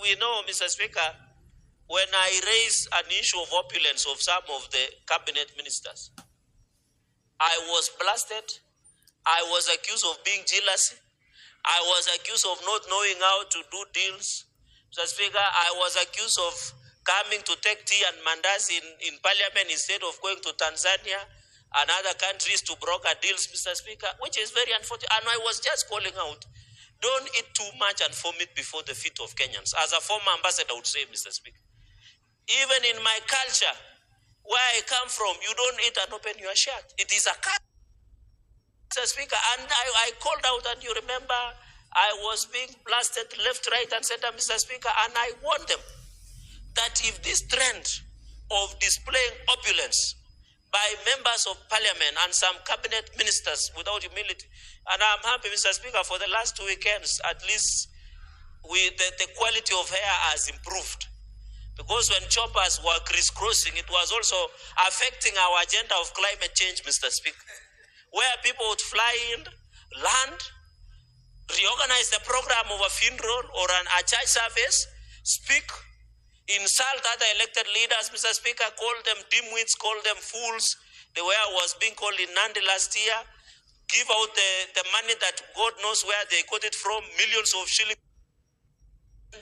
we know, Mr. Speaker, when I raise an issue of opulence of some of the cabinet ministers, I was blasted. I was accused of being jealous. I was accused of not knowing how to do deals. Mr. Speaker, I was accused of coming to take tea and mandazi in parliament instead of going to Tanzania and other countries to broker deals, Mr. Speaker, which is very unfortunate. And I was just calling out, don't eat too much and vomit before the feet of Kenyans. As a former ambassador would say, Mr. Speaker, even in my culture, where I come from, you don't eat and open your shirt. It is a culture, Mr. Speaker. And I called out, and you remember, I was being blasted left, right, and center, Mr. Speaker, and I warned them that if this trend of displaying opulence by members of parliament and some cabinet ministers without humility, and I'm happy, Mr. Speaker, for the last 2 weekends, at least the quality of hair has improved. Because when choppers were crisscrossing, it was also affecting our agenda of climate change, Mr. Speaker, where people would fly in, land, reorganize the program of a funeral or a church service, speak, insult other elected leaders, Mr. Speaker, call them dimwits, call them fools, the way I was being called in Nandi last year, give out the money that God knows where they got it from, millions of shillings,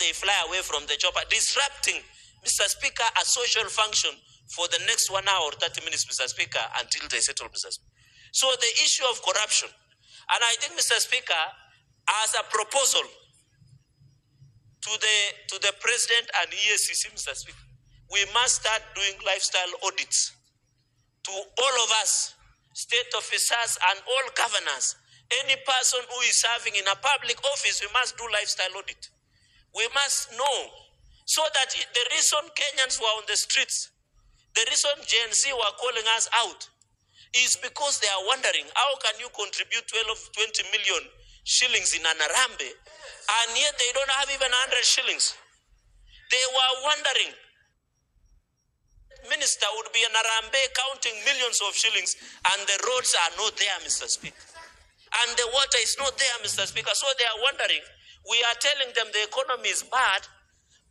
they fly away from the job, disrupting, Mr. Speaker, a social function for the next 1 hour or 30 minutes, Mr. Speaker, until they settle, Mr. Speaker. So the issue of corruption, and I think, Mr. Speaker, as a proposal to the President and EACC, Mr. Speaker, we must start doing lifestyle audits to all of us, state officers and all governors. Any person who is serving in a public office, we must do lifestyle audit. We must know, so that the reason Kenyans were on the streets, the reason Gen Z were calling us out, is because they are wondering, how can you contribute 20 million shillings in an Arambe, and yet they don't have even 100 shillings. They were wondering, minister would be an Arambe counting millions of shillings, and the roads are not there, Mr. Speaker. And the water is not there, Mr. Speaker. So they are wondering, we are telling them the economy is bad,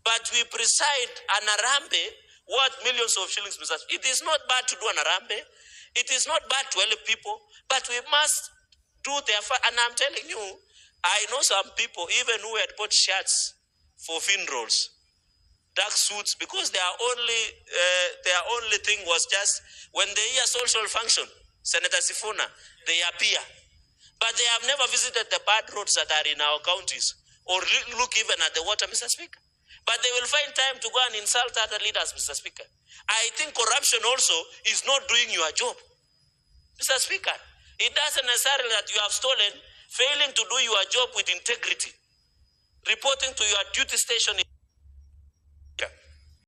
but we preside an Arambe worth millions of shillings, Mr. Speaker. It is not bad to do an Arambe. It is not bad to help people, but we must do their part. And I'm telling you, I know some people, even who had bought shirts for funerals, dark suits, because their only thing was just when they hear social function, Senator Sifuna, they appear. But they have never visited the bad roads that are in our counties or look even at the water, Mr. Speaker. But they will find time to go and insult other leaders, Mr. Speaker. I think corruption also is not doing your job, Mr. Speaker. It doesn't necessarily that you have stolen, failing to do your job with integrity, reporting to your duty station.